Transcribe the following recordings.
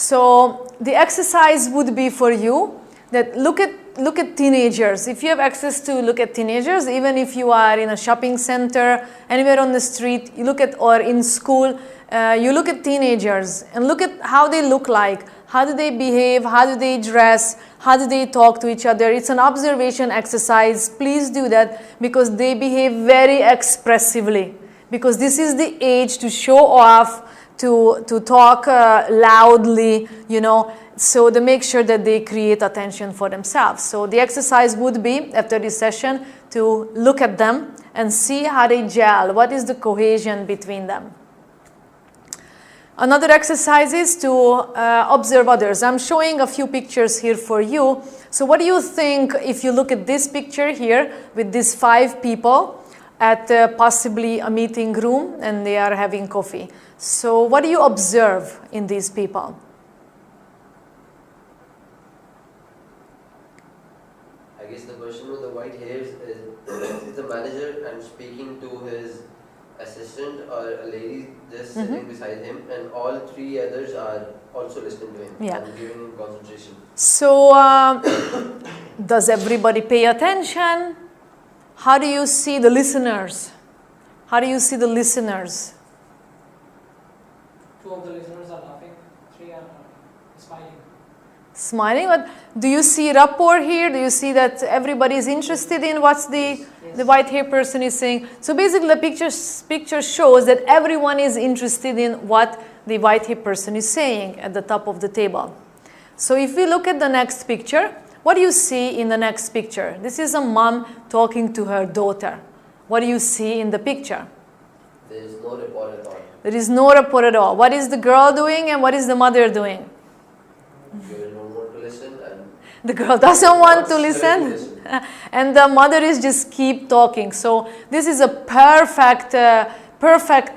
So the exercise would be for you that look at teenagers. If you have access to look at teenagers, even if you are in a shopping center, anywhere on the street, you look at, or in school, you look at teenagers and look at how they look like, how do they behave, how do they dress, how do they talk to each other. It's an observation exercise. Please do that because they behave very expressively, because this is the age to show off, to talk loudly, you know, so to make sure that they create attention for themselves. So the exercise would be, after this session, to look at them and see how they gel, what is the cohesion between them. Another exercise is to observe others. I'm showing a few pictures here for you. So what do you think if you look at this picture here with these 5 people at possibly a meeting room and they are having coffee? So what do you observe in these people? I guess the person with the white hairs is the manager and speaking to his assistant or a lady just sitting beside him, and all 3 others are also listening to him and giving him concentration. So does everybody pay attention? How do you see the listeners? How do you see the listeners? 2 of the listeners are laughing, 3 are smiling. Smiling? But do you see rapport here? Do you see that everybody is interested in what the white hair person is saying? So basically the picture shows that everyone is interested in what the white hair person is saying at the top of the table. So if we look at the next picture, what do you see in the next picture? This is a mom talking to her daughter. What do you see in the picture? There is no rapport at all. There is no rapport at all. What is the girl doing and what is the mother doing? The girl don't want to listen and the girl doesn't want to listen. And the mother is just keep talking. So this is a perfect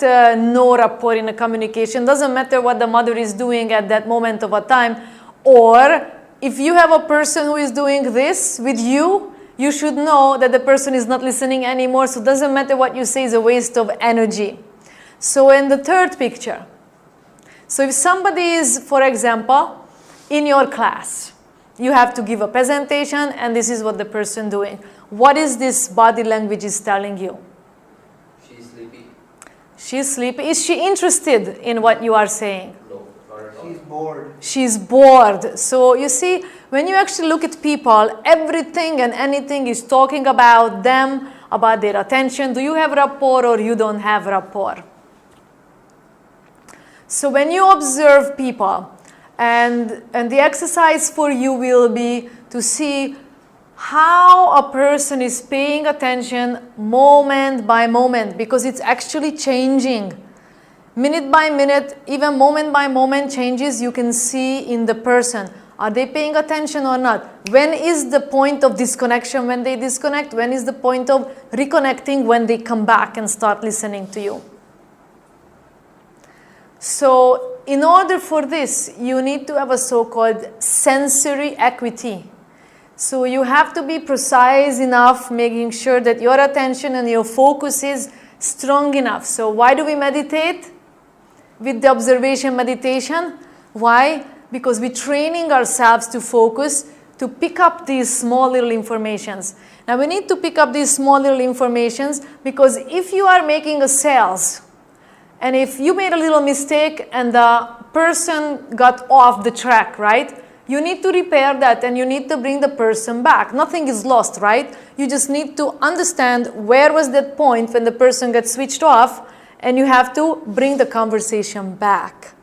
no rapport in a communication. Doesn't matter what the mother is doing at that moment of a time. Or if you have a person who is doing this with you, you should know that the person is not listening anymore. So it doesn't matter what you say, is a waste of energy. So in the third picture, so if somebody is, for example, in your class, you have to give a presentation and this is what the person doing. What is this body language is telling you? she's sleepy. She's sleepy. Is she interested in what you are saying? No, not at all. She's bored. She's bored. So you see, when you actually look at people, everything and anything is talking about them, about their attention. Do you have rapport or you don't have rapport? So when you observe people, and the exercise for you will be to see how a person is paying attention moment by moment, because it's actually changing. Minute by minute, even moment by moment changes you can see in the person. Are they paying attention or not? When is the point of disconnection when they disconnect? When is the point of reconnecting when they come back and start listening to you? So in order for this, you need to have a so-called sensory acuity. So you have to be precise enough, making sure that your attention and your focus is strong enough. So why do we meditate? With the observation meditation. Why? Because we're training ourselves to focus, to pick up these small little informations. Now we need to pick up these small little informations because if you are making a sales, and if you made a little mistake and the person got off the track, right? You need to repair that and you need to bring the person back. Nothing is lost, right? You just need to understand where was that point when the person got switched off, and you have to bring the conversation back,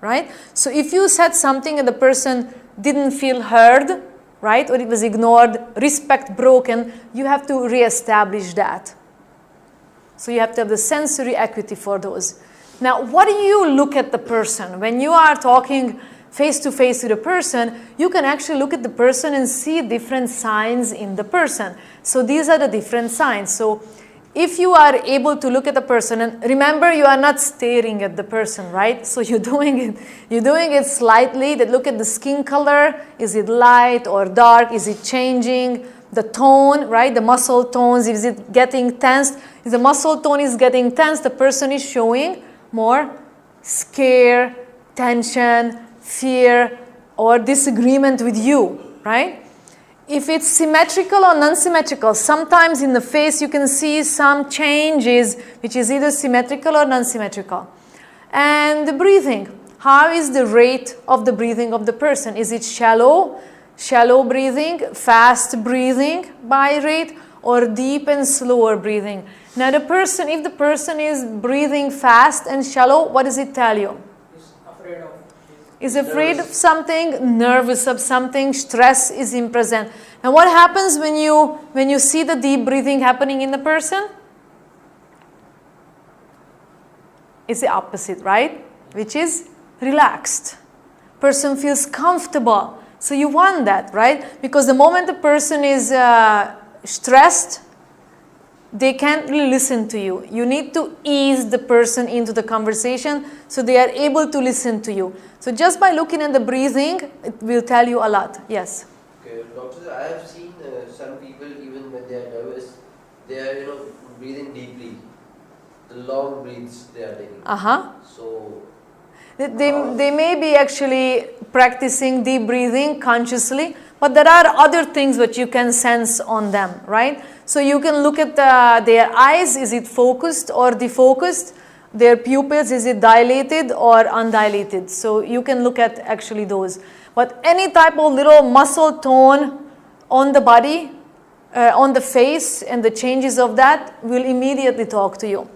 right? So if you said something and the person didn't feel heard, right? Or it was ignored, respect broken, you have to reestablish that. So you have to have the sensory acuity for those. Now, what do you look at the person? When you are talking face to face with a person, you can actually look at the person and see different signs in the person. So these are the different signs. So if you are able to look at the person, and remember you are not staring at the person, right? So you're doing it slightly, that look at the skin color, is it light or dark, is it changing? The tone, right? The muscle tones, is it getting tense? If the muscle tone is getting tense, the person is showing more scare, tension, fear, or disagreement with you, right? If it's symmetrical or non-symmetrical, sometimes in the face you can see some changes which is either symmetrical or non-symmetrical. And the breathing, how is the rate of the breathing of the person? Is it shallow breathing, fast breathing by rate, or deep and slower breathing? Now if the person is breathing fast and shallow, what does it tell you? Is afraid of something, nervous of something, stress is in present. And what happens when you see the deep breathing happening in the person? It's the opposite, right? Which is relaxed. Person feels comfortable. So you want that, right? Because the moment the person is stressed, they can't really listen to you. You need to ease the person into the conversation so they are able to listen to you. So just by looking at the breathing, it will tell you a lot. Yes? Okay, doctor, I have seen some people, even when they are nervous, they are, breathing deeply. The long breaths they are taking. So they may be actually practicing deep breathing consciously, but there are other things that you can sense on them, right? So you can look at their eyes, is it focused or defocused? Their pupils, is it dilated or undilated? So you can look at actually those. But any type of little muscle tone on the body, on the face, and the changes of that will immediately talk to you.